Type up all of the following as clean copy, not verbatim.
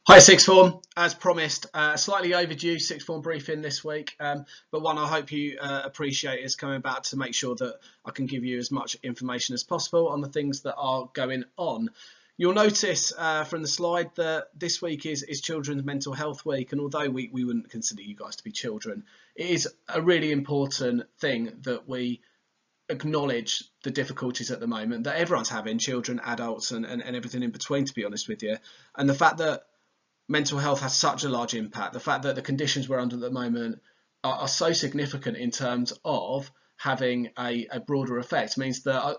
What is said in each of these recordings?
Hi Sixth Form, as promised, slightly overdue Sixth Form briefing this week, but one I hope you appreciate is coming back to make sure that I can give you as much information as possible on the things that are going on. You'll notice from the slide that this week is Children's Mental Health Week, and although we wouldn't consider you guys to be children, it is a really important thing that we acknowledge the difficulties at the moment that everyone's having, children, adults, and everything in between, to be honest with you, and the fact that mental health has such a large impact. The fact that the conditions we're under at the moment are so significant in terms of having a broader effect means that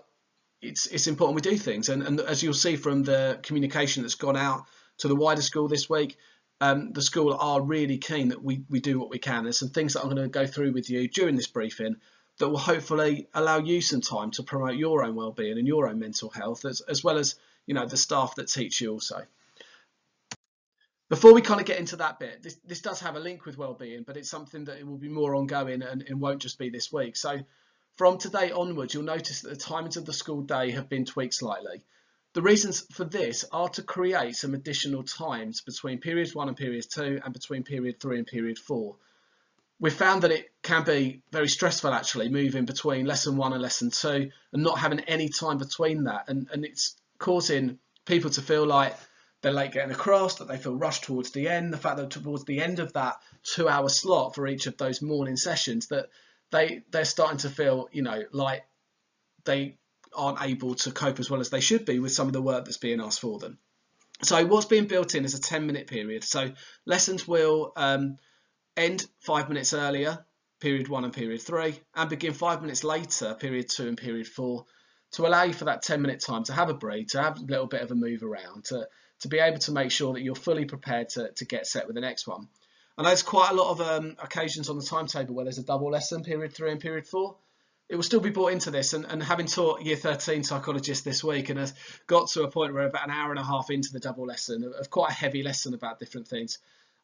it's important we do things. And as you'll see from the communication that's gone out to the wider school this week, the school are really keen that we do what we can. There's some things that I'm going to go through with you during this briefing that will hopefully allow you some time to promote your own well-being and your own mental health, as well as the staff that teach you also. Before we kind of get into that bit, this does have a link with wellbeing, but it's something that it will be more ongoing and it won't just be this week. So from today onwards, you'll notice that the timings of the school day have been tweaked slightly. The reasons for this are to create some additional times between periods 1 and periods 2 and between period 3 and period 4. We've found that it can be very stressful actually moving between lesson 1 and lesson 2 and not having any time between that, and it's causing people to feel like they're late getting across, that they feel rushed towards the end, the fact that towards the end of that 2-hour slot for each of those morning sessions that they're starting to feel like they aren't able to cope as well as they should be with some of the work that's being asked for them. So what's being built in is a 10-minute period. So lessons will end 5 minutes earlier, period 1 and period 3, and begin 5 minutes later, period 2 and period 4, to allow you for that 10-minute time to have a break, to have a little bit of a move around, to be able to make sure that you're fully prepared to get set with the next one. And there's quite a lot of occasions on the timetable where there's a double lesson, period 3 and period 4. It will still be brought into this, and having taught year 13 psychologists this week, and has got to a point where about an hour and a half into the double lesson of quite a heavy lesson about different things,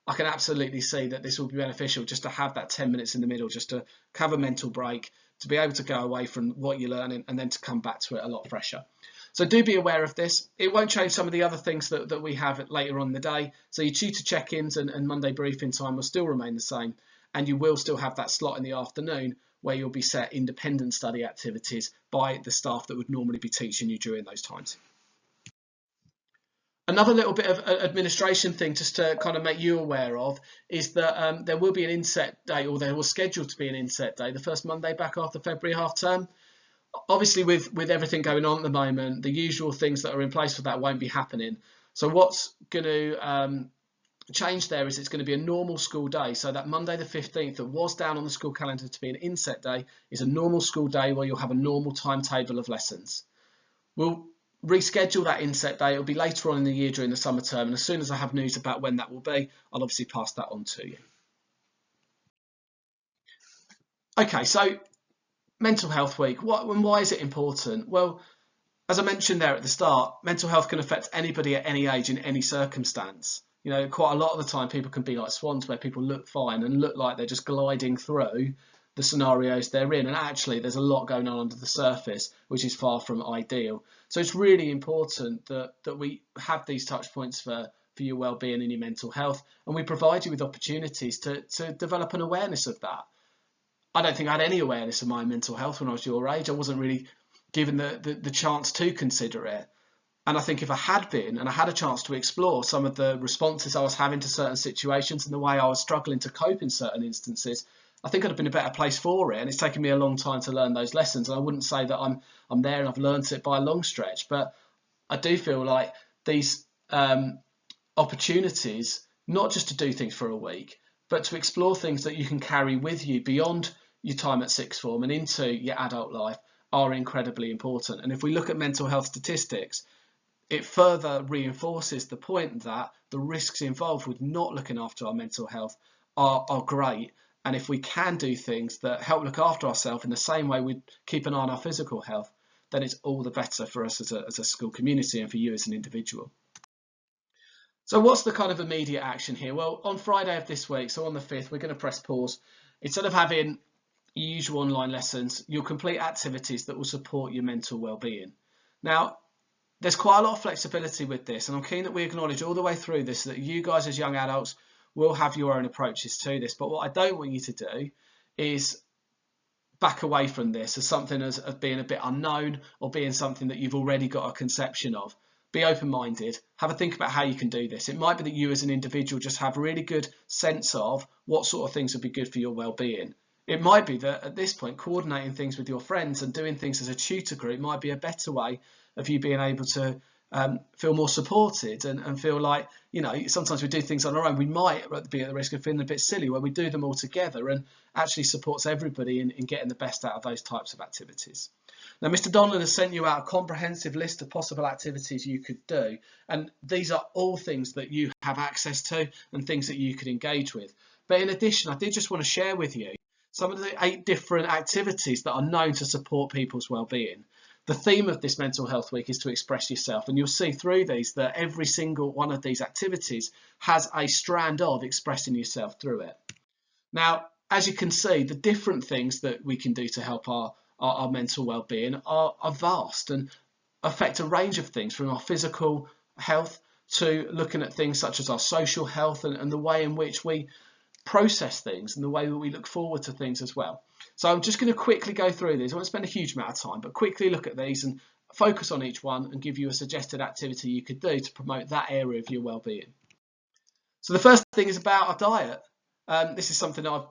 I can absolutely see that this will be beneficial just to have that 10 minutes in the middle, just to have a mental break, to be able to go away from what you're learning and then to come back to it a lot fresher. So do be aware of this. It won't change some of the other things that we have later on in the day. So your tutor check-ins and Monday briefing time will still remain the same, and you will still have that slot in the afternoon where you'll be set independent study activities by the staff that would normally be teaching you during those times. Another little bit of administration thing just to kind of make you aware of is that there will be an inset day, or there was scheduled to be an inset day, the first Monday back after February half term. Obviously with everything going on at the moment, the usual things that are in place for that won't be happening. So what's going to change there is it's going to be a normal school day. So that Monday the 15th that was down on the school calendar to be an inset day is a normal school day where you'll have a normal timetable of lessons. We'll reschedule that inset day. It'll be later on in the year during the summer term, and as soon as I have news about when that will be, I'll obviously pass that on to you. Okay, so Mental Health Week, why is it important? Well, as I mentioned there at the start, mental health can affect anybody at any age in any circumstance. Quite a lot of the time people can be like swans, where people look fine and look like they're just gliding through the scenarios they're in, and actually there's a lot going on under the surface which is far from ideal. So it's really important that we have these touch points for your well-being and your mental health, and we provide you with opportunities to develop an awareness of that. I don't think I had any awareness of my mental health when I was your age. I wasn't really given the chance to consider it. And I think if I had been, and I had a chance to explore some of the responses I was having to certain situations and the way I was struggling to cope in certain instances, I think I'd have been a better place for it. And it's taken me a long time to learn those lessons. And I wouldn't say that I'm there and I've learned it by a long stretch, but I do feel like these opportunities, not just to do things for a week, but to explore things that you can carry with you beyond your time at sixth form and into your adult life, are incredibly important. And if we look at mental health statistics, it further reinforces the point that the risks involved with not looking after our mental health are great. And if we can do things that help look after ourselves in the same way we keep an eye on our physical health, then it's all the better for us as a school community and for you as an individual. So what's the kind of immediate action here? Well, on Friday of this week, so on the 5th, we're going to press pause. Instead of having usual online lessons, you'll complete activities that will support your mental well-being. Now, there's quite a lot of flexibility with this, and I'm keen that we acknowledge all the way through this that you guys as young adults will have your own approaches to this. But what I don't want you to do is back away from this as something as being a bit unknown or being something that you've already got a conception of. Be open-minded, have a think about how you can do this. It might be that you as an individual just have a really good sense of what sort of things would be good for your well-being. It might be that at this point, coordinating things with your friends and doing things as a tutor group might be a better way of you being able to feel more supported and feel like, you know, sometimes we do things on our own. We might be at the risk of feeling a bit silly where we do them all together, and actually supports everybody in getting the best out of those types of activities. Now, Mr. Donlan has sent you out a comprehensive list of possible activities you could do, and these are all things that you have access to and things that you could engage with. But in addition, I did just want to share with you some of the 8 different activities that are known to support people's well-being. The theme of this Mental Health Week is to express yourself, and you'll see through these that every single one of these activities has a strand of expressing yourself through it. Now, as you can see, the different things that we can do to help our mental well-being are vast and affect a range of things, from our physical health to looking at things such as our social health and the way in which we process things and the way that we look forward to things as well. So I'm just going to quickly go through these. I won't spend a huge amount of time, but quickly look at these and focus on each one and give you a suggested activity you could do to promote that area of your well-being. So the first thing is about our diet. This is something that I've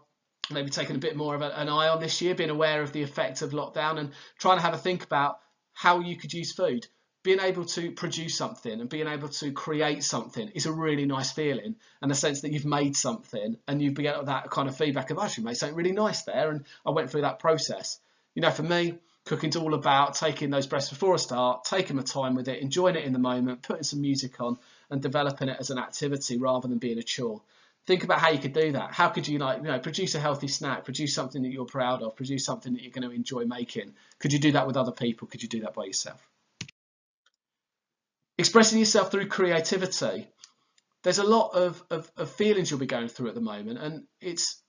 maybe taken a bit more of an eye on this year, being aware of the effect of lockdown and trying to have a think about how you could use food. Being able to produce something and being able to create something is a really nice feeling, and a sense that you've made something and you've got that kind of feedback of, actually made something really nice there, and I went through that process. You know, for me, cooking's all about taking those breaths before I start, taking my time with it, enjoying it in the moment, putting some music on and developing it as an activity rather than being a chore. Think about how you could do that. How could you, produce a healthy snack, produce something that you're proud of, produce something that you're going to enjoy making? Could you do that with other people? Could you do that by yourself? Expressing yourself through creativity. There's a lot of feelings you'll be going through at the moment, and it's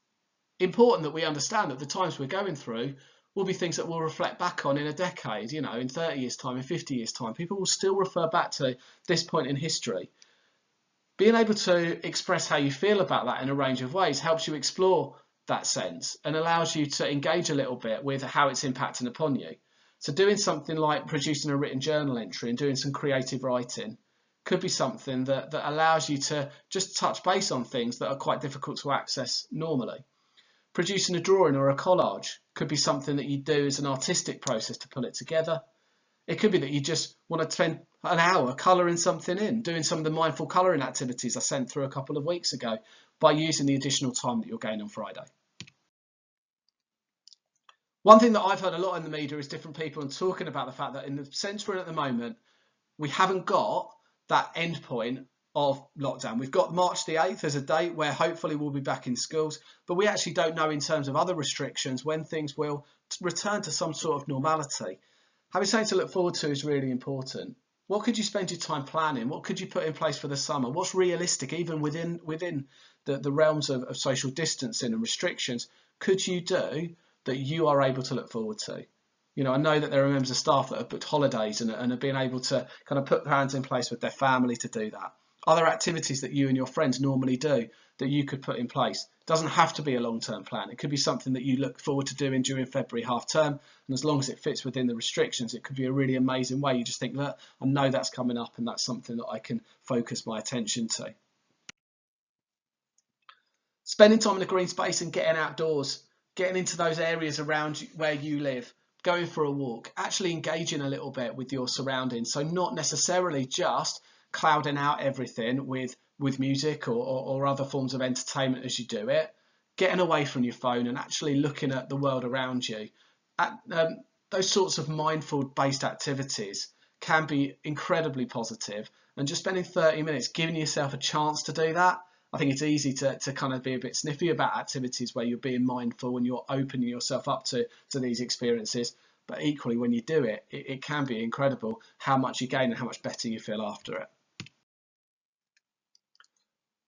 important that we understand that the times we're going through will be things that we'll reflect back on in a decade, you know, in 30 years' time, in 50 years' time. People will still refer back to this point in history. Being able to express how you feel about that in a range of ways helps you explore that sense and allows you to engage a little bit with how it's impacting upon you. So doing something like producing a written journal entry and doing some creative writing could be something that allows you to just touch base on things that are quite difficult to access normally. Producing a drawing or a collage could be something that you do as an artistic process to pull it together. It could be that you just want to spend an hour colouring something in, doing some of the mindful colouring activities I sent through a couple of weeks ago by using the additional time that you'll gain on Friday. One thing that I've heard a lot in the media is different people talking about the fact that in the sense we're in at the moment, we haven't got that end point of lockdown. We've got March the 8th as a date where hopefully we'll be back in schools, but we actually don't know in terms of other restrictions when things will return to some sort of normality. Having something to look forward to is really important. What could you spend your time planning? What could you put in place for the summer? What's realistic, even within the realms of social distancing and restrictions, could you do that you are able to look forward to? You know, I know that there are members of staff that have booked holidays and are being able to kind of put plans in place with their family to do that. Other activities that you and your friends normally do that you could put in place. It doesn't have to be a long-term plan. It could be something that you look forward to doing during February half term, and as long as it fits within the restrictions, it could be a really amazing way. You just think, look, I know that's coming up and that's something that I can focus my attention to. Spending time in a green space and getting outdoors, getting into those areas around where you live, going for a walk, actually engaging a little bit with your surroundings. So not necessarily just clouding out everything with music or other forms of entertainment as you do it, getting away from your phone and actually looking at the world around you. Those sorts of mindful based activities can be incredibly positive, and just spending 30 minutes giving yourself a chance to do that. I think it's easy to kind of be a bit sniffy about activities where you're being mindful and you're opening yourself up to these experiences, but equally when you do it, it can be incredible how much you gain and how much better you feel after it.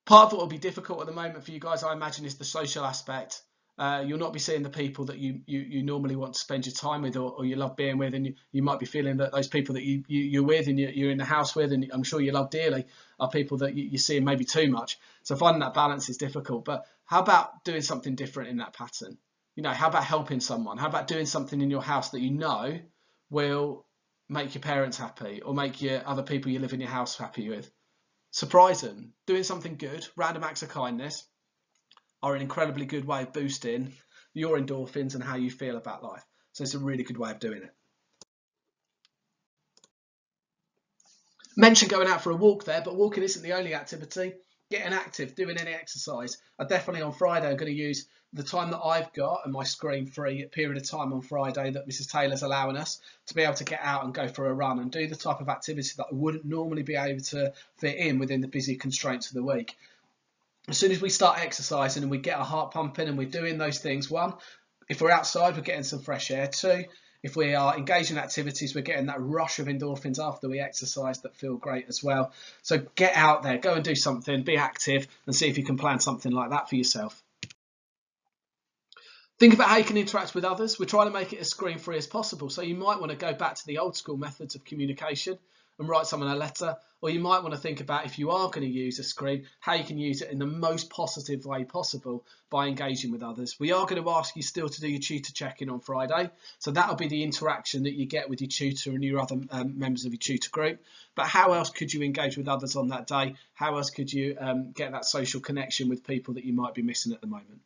Part of what will be difficult at the moment for you guys, I imagine, is the social aspect You'll not be seeing the people that you normally want to spend your time with, or you love being with, and you might be feeling that those people that you're with and you're in the house with, and I'm sure you love dearly, are people that you're seeing maybe too much. So finding that balance is difficult. But how about doing something different in that pattern? How about helping someone? How about doing something in your house that you know will make your parents happy, or make your other people you live in your house happy with? Surprise them. Doing something good, random acts of kindness, are an incredibly good way of boosting your endorphins and how you feel about life. So it's a really good way of doing it. Mentioned going out for a walk there, but walking isn't the only activity. Getting active, doing any exercise. I definitely on Friday I'm going to use the time that I've got and my screen-free period of time on Friday that Mrs. Taylor's allowing us to be able to get out and go for a run and do the type of activity that I wouldn't normally be able to fit in within the busy constraints of the week. As soon as we start exercising and we get our heart pumping and we're doing those things, one, if we're outside, we're getting some fresh air. Two, if we are engaging in activities, we're getting that rush of endorphins after we exercise that feel great as well. So get out there, go and do something, be active, and see if you can plan something like that for yourself. Think about how you can interact with others. We're trying to make it as screen-free as possible. So you might want to go back to the old school methods of communication and write someone a letter, or you might want to think about, if you are going to use a screen, how you can use it in the most positive way possible by engaging with others. We are going to ask you still to do your tutor check-in on Friday, so that'll be the interaction that you get with your tutor and your other members of your tutor group. But how else could you engage with others on that day? How else could you get that social connection with people that you might be missing at the moment?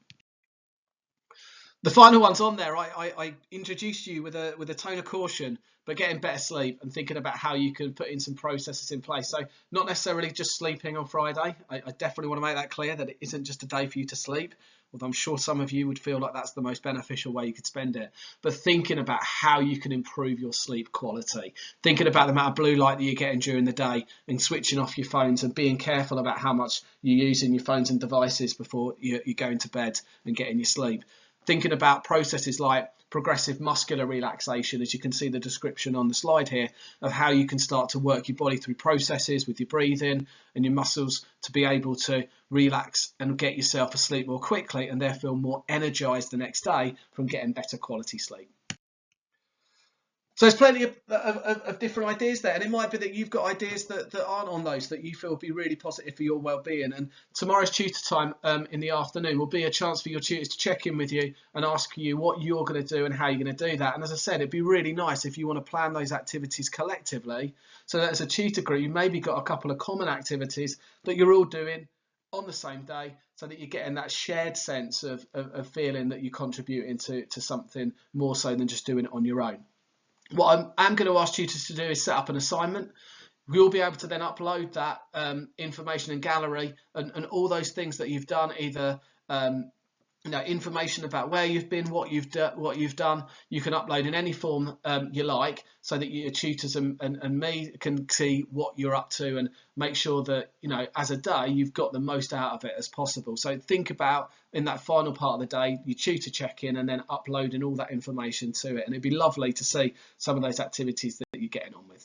The final one's on there. I introduced you with a tone of caution, but getting better sleep and thinking about how you can put in some processes in place. So not necessarily just sleeping on Friday. I definitely want to make that clear that it isn't just a day for you to sleep, although I'm sure some of you would feel like that's the most beneficial way you could spend it. But thinking about how you can improve your sleep quality, thinking about the amount of blue light that you're getting during the day and switching off your phones and being careful about how much you're using your phones and devices before you go into bed and getting your sleep. Thinking about processes like progressive muscular relaxation, as you can see the description on the slide here, of how you can start to work your body through processes with your breathing and your muscles to be able to relax and get yourself asleep more quickly and therefore more energized the next day from getting better quality sleep. So there's plenty of different ideas there, and it might be that you've got ideas that aren't on those that you feel will be really positive for your well-being. And tomorrow's tutor time in the afternoon will be a chance for your tutors to check in with you and ask you what you're going to do and how you're going to do that. And as I said, it'd be really nice if you want to plan those activities collectively, so that as a tutor group, you maybe got a couple of common activities that you're all doing on the same day, so that you're getting that shared sense of feeling that you're contributing to something more so than just doing it on your own. What I'm going to ask tutors to do is set up an assignment. We'll be able to then upload that information in Gallery and all those things that you've done, either information about where you've been, what you've done. You can upload in any form you like, so that your tutors and me can see what you're up to and make sure that, as a day, you've got the most out of it as possible. So think about, in that final part of the day, your tutor check-in and then uploading all that information to it. And it'd be lovely to see some of those activities that you're getting on with.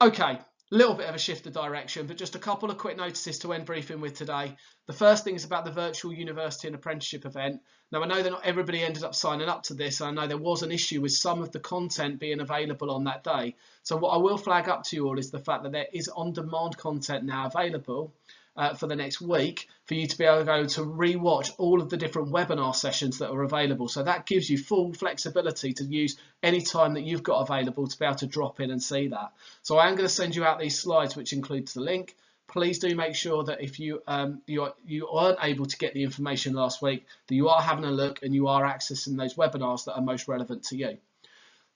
Okay. Little bit of a shift of direction, but just a couple of quick notices to end briefing with today. The first thing is about the virtual university and apprenticeship event. Now, I know that not everybody ended up signing up to this. I know there was an issue with some of the content being available on that day. So what I will flag up to you all is the fact that there is on-demand content now available for the next week for you to be able to go to re-watch all of the different webinar sessions that are available. So that gives you full flexibility to use any time that you've got available to be able to drop in and see that. So I am going to send you out these slides, which includes the link. Please do make sure that if you aren't able to get the information last week, that you are having a look and you are accessing those webinars that are most relevant to you.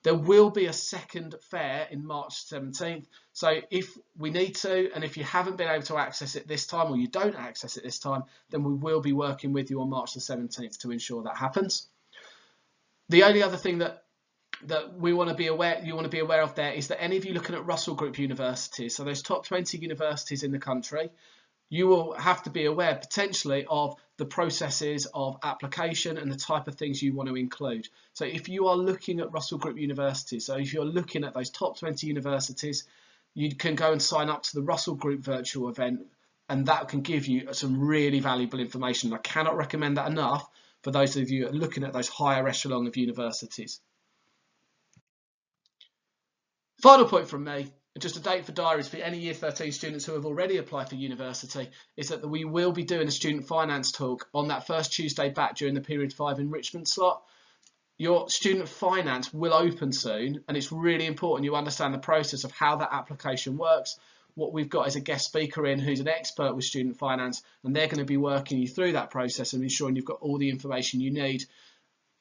There will be a second fair in March 17th. So if we need to, and if you haven't been able to access it this time, or you don't access it this time, then we will be working with you on March the 17th to ensure that happens. The only other thing that we want to be aware of there is that any of you looking at Russell Group universities, so those top 20 universities in the country, you will have to be aware potentially of the processes of application and the type of things you want to include. So if you are looking at Russell Group universities, so if you're looking at those top 20 universities, you can go and sign up to the Russell Group virtual event and that can give you some really valuable information. I cannot recommend that enough for those of you looking at those higher echelon of universities. Final point from me, just a date for diaries for any Year 13 students who have already applied for university, is that we will be doing a student finance talk on that first Tuesday back during the period 5 enrichment slot. Your student finance will open soon, and it's really important you understand the process of how that application works. What we've got is a guest speaker in who's an expert with student finance, and they're going to be working you through that process and ensuring you've got all the information you need.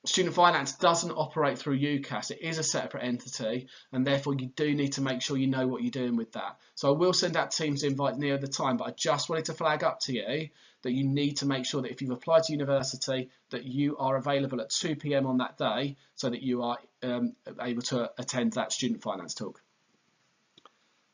Student finance doesn't operate through UCAS. It is a separate entity, and therefore you do need to make sure you know what you're doing with that. So I will send out Teams invites near the time, but I just wanted to flag up to you that you need to make sure that if you've applied to university, that you are available at 2 p.m. on that day so that you are able to attend that student finance talk.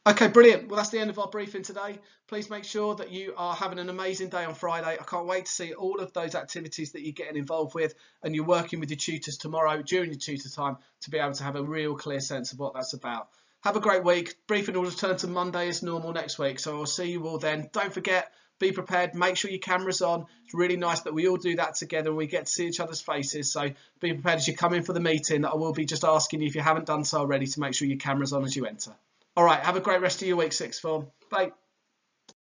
Okay, brilliant. Well, that's the end of our briefing today. Please make sure that you are having an amazing day on Friday. I can't wait to see all of those activities that you're getting involved with, and you're working with your tutors tomorrow during your tutor time to be able to have a real clear sense of what that's about. Have a great week. Briefing will return to Monday as normal next week, so I'll see you all then. Don't forget, be prepared. Make sure your camera's on. It's really nice that we all do that together and we get to see each other's faces. So be prepared as you come in for the meeting. I will be just asking you, if you haven't done so already, to make sure your camera's on as you enter. All right, have a great rest of your week, sixth form. Bye.